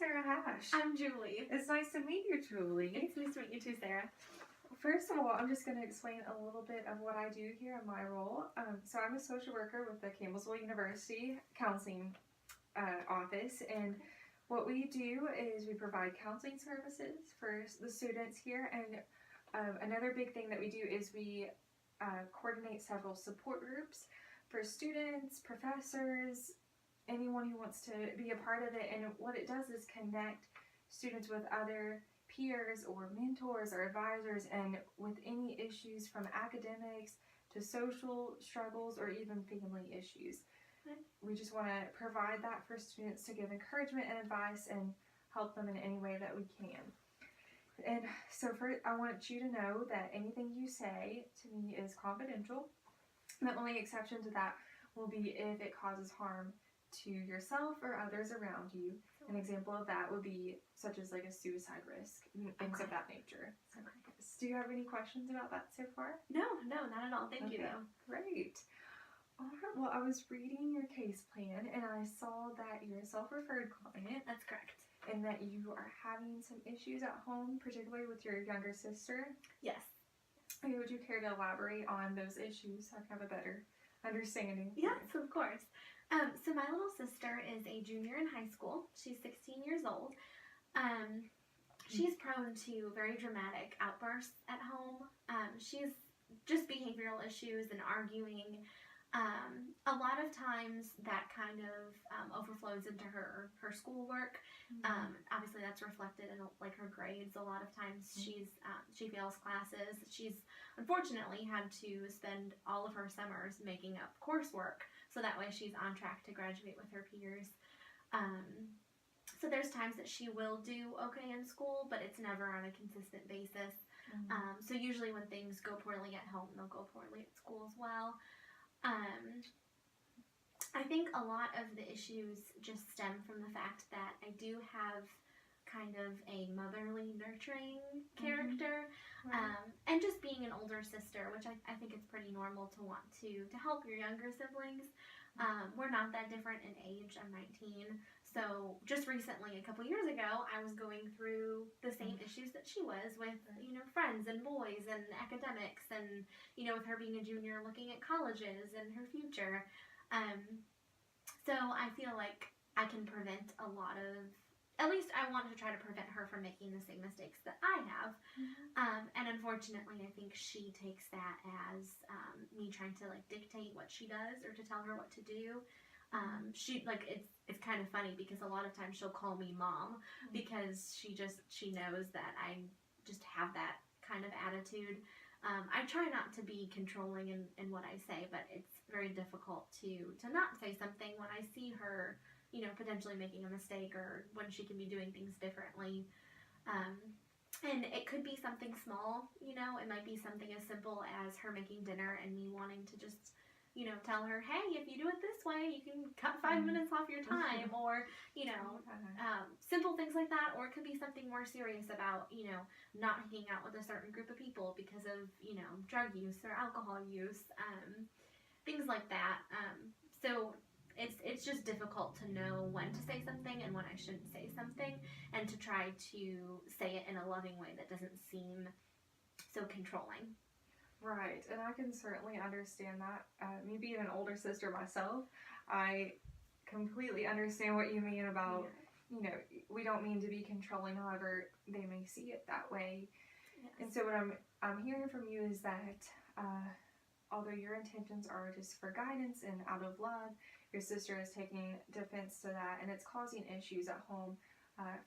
Sarah Hasch. I'm Julie. It's nice to meet you, Julie. It's nice to meet you too, Sarah. First of all, I'm just going to explain a little bit of what I do here in my role. So I'm a social worker with the Campbellsville University Counseling Office, and what we do is we provide counseling services for the students here, and another big thing that we do is we coordinate several support groups for students, professors, anyone who wants to be a part of it. And what it does is connect students with other peers or mentors or advisors, and with any issues from academics to social struggles or even family issues. We just want to provide that for students to give encouragement and advice and help them in any way that we can. And so I want you to know that anything you say to me is confidential. The only exception to that will be if it causes harm to yourself or others around you. An example of that would be such as like a suicide risk, things of that nature. Okay. Do you have any questions about that so far? No, not at all. Thank you, though. Great. All right. Well, I was reading your case plan, and I saw that you're a self-referred client. That's correct. And that you are having some issues at home, particularly with your younger sister. Yes. Okay, would you care to elaborate on those issues so I can have a better understanding? Yes, of course. So my little sister is a junior in high school. She's 16 years old. She's prone to very dramatic outbursts at home. She's just behavioral issues and arguing. A lot of times that kind of overflows into her schoolwork. Obviously that's reflected in like her grades. A lot of times she fails classes. She's unfortunately had to spend all of her summers making up coursework, so that way she's on track to graduate with her peers. So there's times that she will do okay in school, but it's never on a consistent basis. So usually when things go poorly at home, they'll go poorly at school as well. I think a lot of the issues just stem from the fact that I do have kind of a motherly, nurturing character, and just being an older sister, which I think it's pretty normal to want to help your younger siblings. We're not that different in age. I'm 19, so just recently, a couple years ago, I was going through the same issues that she was with, friends and boys and academics, and, with her being a junior looking at colleges and her future. So I feel like I can prevent a lot of, at least I want to try to prevent her from making the same mistakes that I have. And unfortunately, I think she takes that as me trying to dictate what she does or to tell her what to do. It's kind of funny because a lot of times she'll call me mom because she knows that I just have that kind of attitude. I try not to be controlling in what I say, but it's very difficult to not say something when I see her, potentially making a mistake or when she can be doing things differently. And it could be something small, it might be something as simple as her making dinner and me wanting to just, tell her, hey, if you do it this way, you can cut 5 minutes off your time, or, simple things like that. Or it could be something more serious about, not hanging out with a certain group of people because of, drug use or alcohol use, things like that. So it's just difficult to know when to say something and when I shouldn't say something, and to try to say it in a loving way that doesn't seem so controlling. Right, and I can certainly understand that. Me being an older sister myself, I completely understand what you mean about, we don't mean to be controlling, however, they may see it that way. Yes. And so what I'm hearing from you is that although your intentions are just for guidance and out of love, your sister is taking defense to that, and it's causing issues at home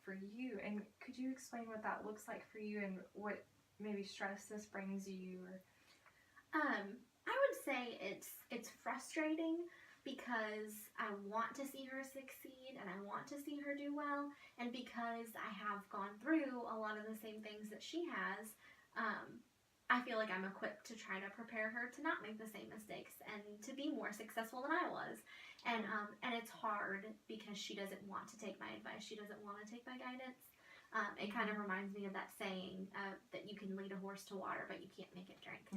for you. And could you explain what that looks like for you and what maybe stress this brings you? Or I would say it's frustrating because I want to see her succeed and I want to see her do well, and because I have gone through a lot of the same things that she has, I feel like I'm equipped to try to prepare her to not make the same mistakes and to be more successful than I was. And it's hard because she doesn't want to take my advice. She doesn't want to take my guidance. It kind of reminds me of that saying that you can lead a horse to water, but you can't make it drink.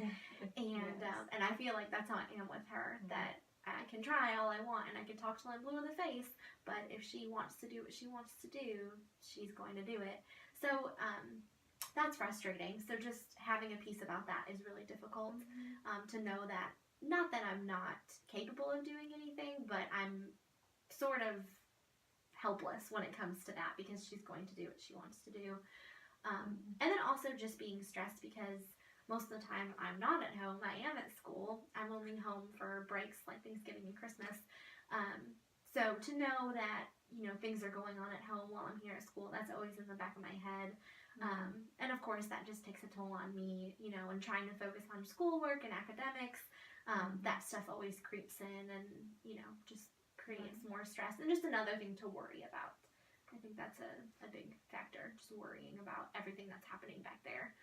And I feel like that's how I am with her, that I can try all I want and I can talk till I'm blue in the face, but if she wants to do what she wants to do, she's going to do it. So that's frustrating. So just having a peace about that is really difficult. To know that, not that I'm not capable of doing anything, but I'm sort of helpless when it comes to that because she's going to do what she wants to do. And then also just being stressed because most of the time I'm not at home. I am at school. I'm only home for breaks like Thanksgiving and Christmas. So to know that, things are going on at home while I'm here at school, that's always in the back of my head. And of course that just takes a toll on me, and trying to focus on schoolwork and academics. That stuff always creeps in and, just creates more stress and just another thing to worry about. I think that's a big factor, just worrying about everything that's happening back there.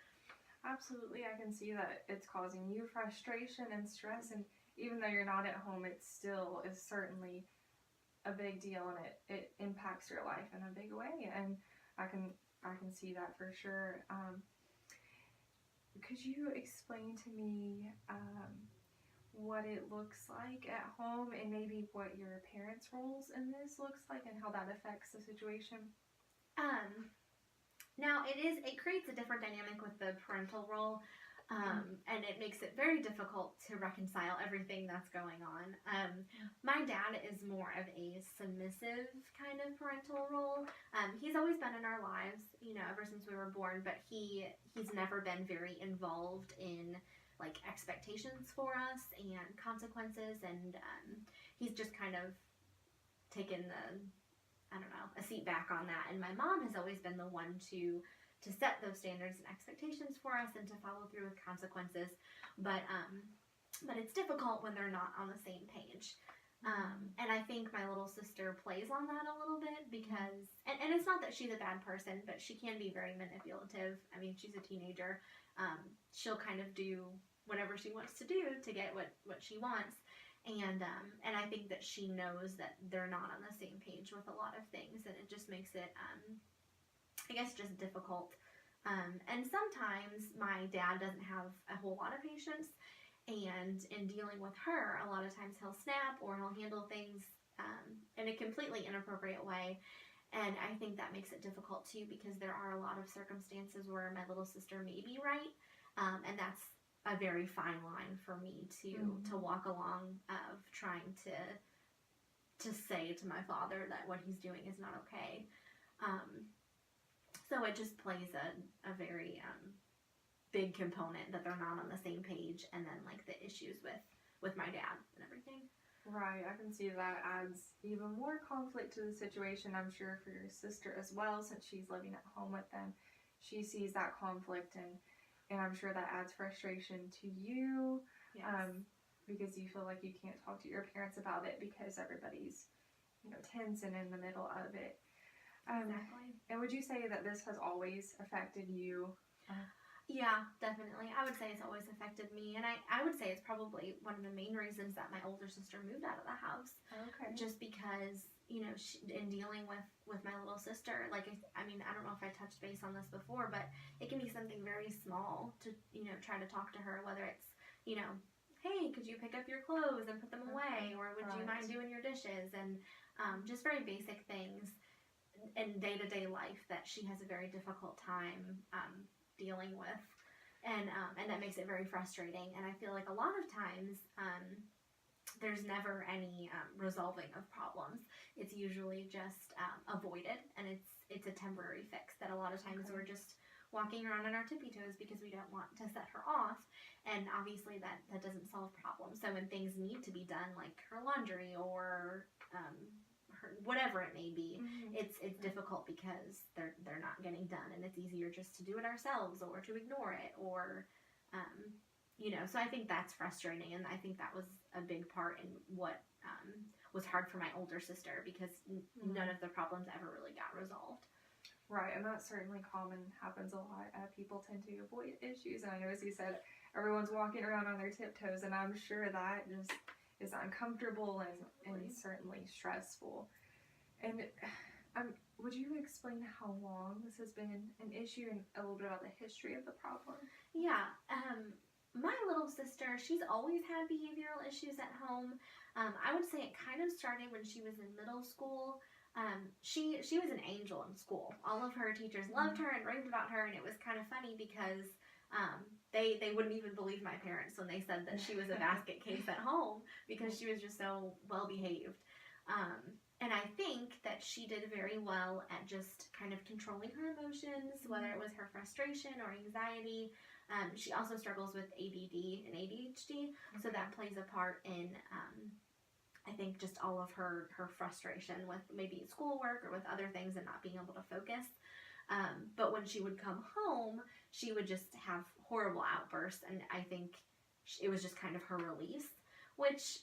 Absolutely, I can see that it's causing you frustration and stress, and even though you're not at home, it still is certainly a big deal, and it impacts your life in a big way, and I can see that for sure. Could you explain to me what it looks like at home, and maybe what your parents' roles in this looks like, and how that affects the situation? Now, it creates a different dynamic with the parental role, and it makes it very difficult to reconcile everything that's going on. My dad is more of a submissive kind of parental role. He's always been in our lives, ever since we were born, but he's never been very involved in, like, expectations for us and consequences, and he's just kind of taken a seat back on that. And my mom has always been the one to set those standards and expectations for us and to follow through with consequences. But it's difficult when they're not on the same page. And I think my little sister plays on that a little bit because, and it's not that she's a bad person, but she can be very manipulative. I mean, she's a teenager. She'll kind of do whatever she wants to do to get what she wants. And I think that she knows that they're not on the same page with a lot of things, and it just makes it, I guess, just difficult. And sometimes my dad doesn't have a whole lot of patience, and in dealing with her, a lot of times he'll snap or he'll handle things in a completely inappropriate way. And I think that makes it difficult too, because there are a lot of circumstances where my little sister may be right, and that's a very fine line for me to walk along of trying to say to my father that what he's doing is not okay. So it just plays a very big component that they're not on the same page, and then like the issues with my dad and everything. Right, I can see that adds even more conflict to the situation, I'm sure, for your sister as well, since she's living at home with them. She sees that conflict, and I'm sure that adds frustration to you. Yes. Because you feel like you can't talk to your parents about it because everybody's, tense and in the middle of it. Exactly. And would you say that this has always affected you? Yeah, definitely. I would say it's always affected me, and I would say it's probably one of the main reasons that my older sister moved out of the house. Okay. Just because, in dealing with my little sister, like, I mean, I don't know if I touched base on this before, but it can be something very small to, try to talk to her, whether it's, hey, could you pick up your clothes and put them away, or would you mind doing your dishes, and just very basic things in day-to-day life that she has a very difficult time dealing with, and that makes it very frustrating. And I feel like a lot of times there's never any resolving of problems. It's usually just avoided, and it's a temporary fix that a lot of times we're just walking around on our tippy toes because we don't want to set her off, and obviously that doesn't solve problems. So when things need to be done, like her laundry or whatever it may be, it's difficult because they're not getting done, and it's easier just to do it ourselves or to ignore it, or so I think that's frustrating, and I think that was a big part in what was hard for my older sister, because none of the problems ever really got resolved. Right, and that's certainly common, happens a lot. People tend to avoid issues, and I know, as you said, everyone's walking around on their tiptoes, and I'm sure that just is uncomfortable and certainly stressful. And would you explain how long this has been an issue, and a little bit about the history of the problem? Yeah, my little sister, she's always had behavioral issues at home. I would say it kind of started when she was in middle school. She was an angel in school. All of her teachers loved her and raved about her, and it was kind of funny because they wouldn't even believe my parents when they said that she was a basket case at home because she was just so well behaved. And I think that she did very well at just kind of controlling her emotions, whether it was her frustration or anxiety. She also struggles with ADD and ADHD, so that plays a part in, I think, just all of her frustration with maybe schoolwork or with other things and not being able to focus. But when she would come home, she would just have horrible outbursts, and I think it was just kind of her release, which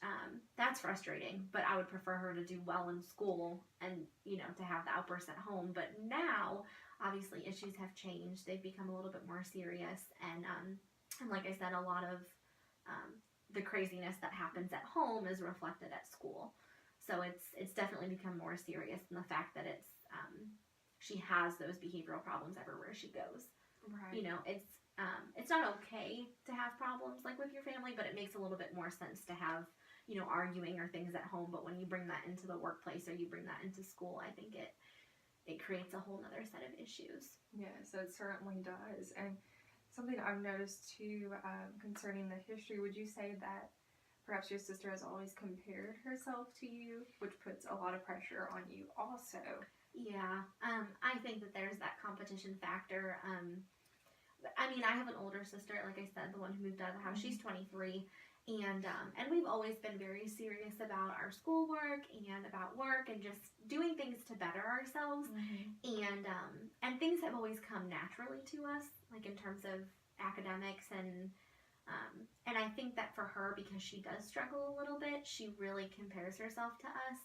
that's frustrating, but I would prefer her to do well in school and, you know, to have the outbursts at home. But now, obviously, issues have changed. They've become a little bit more serious, and like I said, a lot of the craziness that happens at home is reflected at school. So it's definitely become more serious in the fact that she has those behavioral problems everywhere she goes. Right. You know, it's not okay to have problems like with your family, but it makes a little bit more sense to have, you know, arguing or things at home. But when you bring that into the workplace or you bring that into school, I think it creates a whole nother set of issues. Yes, it certainly does. And something I've noticed too, concerning the history, would you say that perhaps your sister has always compared herself to you, which puts a lot of pressure on you also? Yeah, I think that there's that competition factor. I mean, I have an older sister, like I said, the one who moved out of the house. She's 23, and we've always been very serious about our schoolwork and about work and just doing things to better ourselves. And things have always come naturally to us, like in terms of academics and I think that for her, because she does struggle a little bit, she really compares herself to us,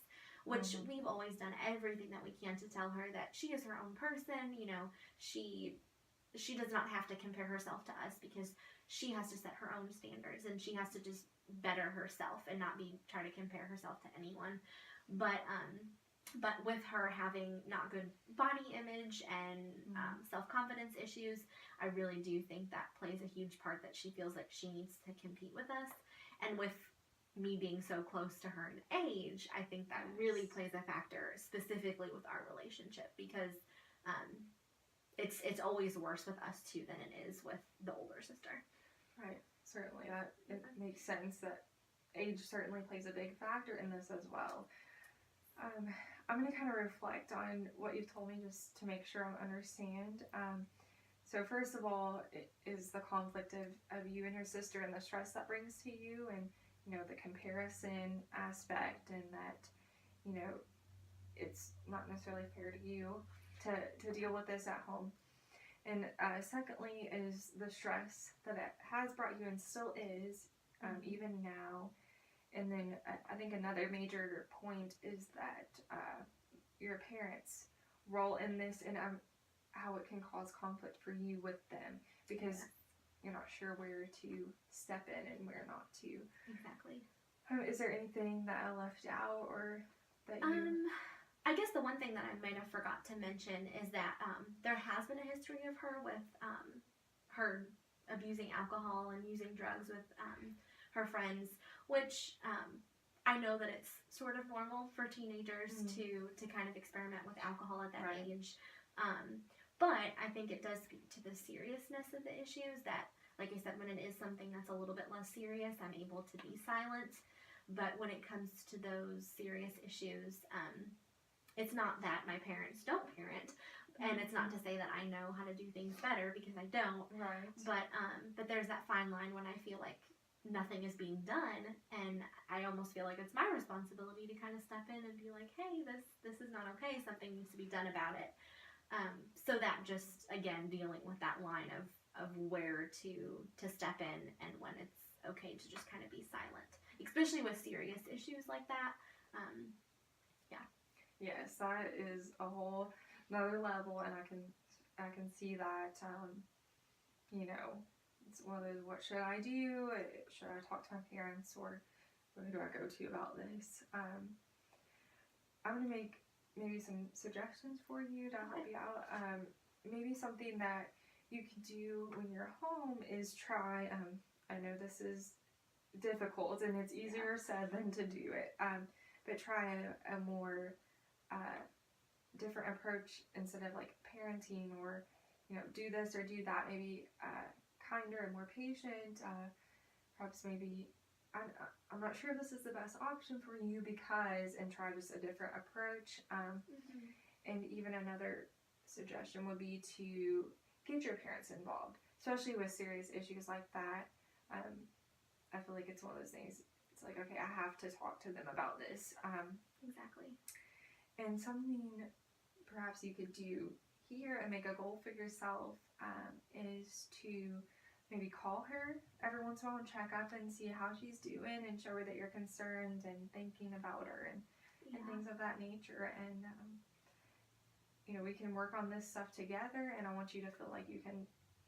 which we've always done everything that we can to tell her that she is her own person. You know, she does not have to compare herself to us because she has to set her own standards and she has to just better herself and not try to compare herself to anyone. But with her having not good body image and self-confidence issues, I really do think that plays a huge part, that she feels like she needs to compete with us. And with me being so close to her in age, I think that really plays a factor, specifically with our relationship, because it's always worse with us two than it is with the older sister. Right, certainly. It makes sense that age certainly plays a big factor in this as well. I'm going to kind of reflect on what you've told me just to make sure I understand. So first of all, it is the conflict of you and your sister and the stress that brings to you, and, you know, the comparison aspect, and that, you know, it's not necessarily fair to you to deal with this at home. And secondly is the stress that it has brought you and still is, even now. And then I think another major point is that your parents' role in this, and how it can cause conflict for you with them, because you're not sure where to step in and where not to. Exactly. Is there anything that I left out, or that you... I guess the one thing that I might have forgot to mention is that there has been a history of her with her abusing alcohol and using drugs with her friends, which I know that it's sort of normal for teenagers to kind of experiment with alcohol at that age. But I think it does speak to the seriousness of the issues, that, like I said, when it is something that's a little bit less serious, I'm able to be silent. But when it comes to those serious issues, it's not that my parents don't parent, and it's not to say that I know how to do things better, because I don't. Right. But there's that fine line when I feel like nothing is being done, and I almost feel like it's my responsibility to kind of step in and be like, hey, this is not okay, something needs to be done about it. So that just, again, dealing with that line of where to step in and when it's okay to just kind of be silent, especially with serious issues like that. Yes, that is a whole another level, and I can see that, you know, it's one of those, what should I do? Should I talk to my parents, or who do I go to about this? I'm going to make maybe some suggestions for you to help you out. Maybe something that you could do when you're home is try I know this is difficult and it's easier said than to do it, but try a more different approach instead of like parenting or, do this or do that, maybe kinder and more patient, perhaps maybe I'm not sure if this is the best option for you because, and try just a different approach. And even another suggestion would be to get your parents involved, especially with serious issues like that. I feel like it's one of those things, it's like, okay, I have to talk to them about this. Exactly. And something perhaps you could do here and make a goal for yourself is to maybe call her every once in a while and check up and see how she's doing and show her that you're concerned and thinking about her and things of that nature. And, we can work on this stuff together, and I want you to feel like you can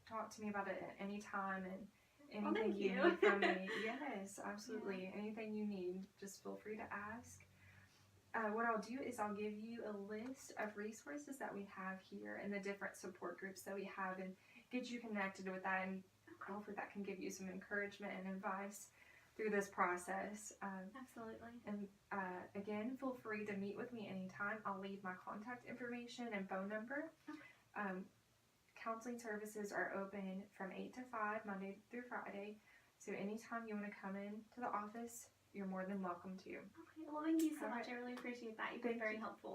talk to me about it at any time and anything you need from me. Yes, absolutely. Yeah. Anything you need, just feel free to ask. What I'll do is I'll give you a list of resources that we have here and the different support groups that we have and get you connected with that, and hopefully that can give you some encouragement and advice through this process. Absolutely. And again, feel free to meet with me anytime. I'll leave my contact information and phone number. Counseling services are open from 8 to 5, Monday through Friday. So anytime you want to come in to the office, you're more than welcome to. Okay, well, thank you so much. I really appreciate that. You've been very helpful.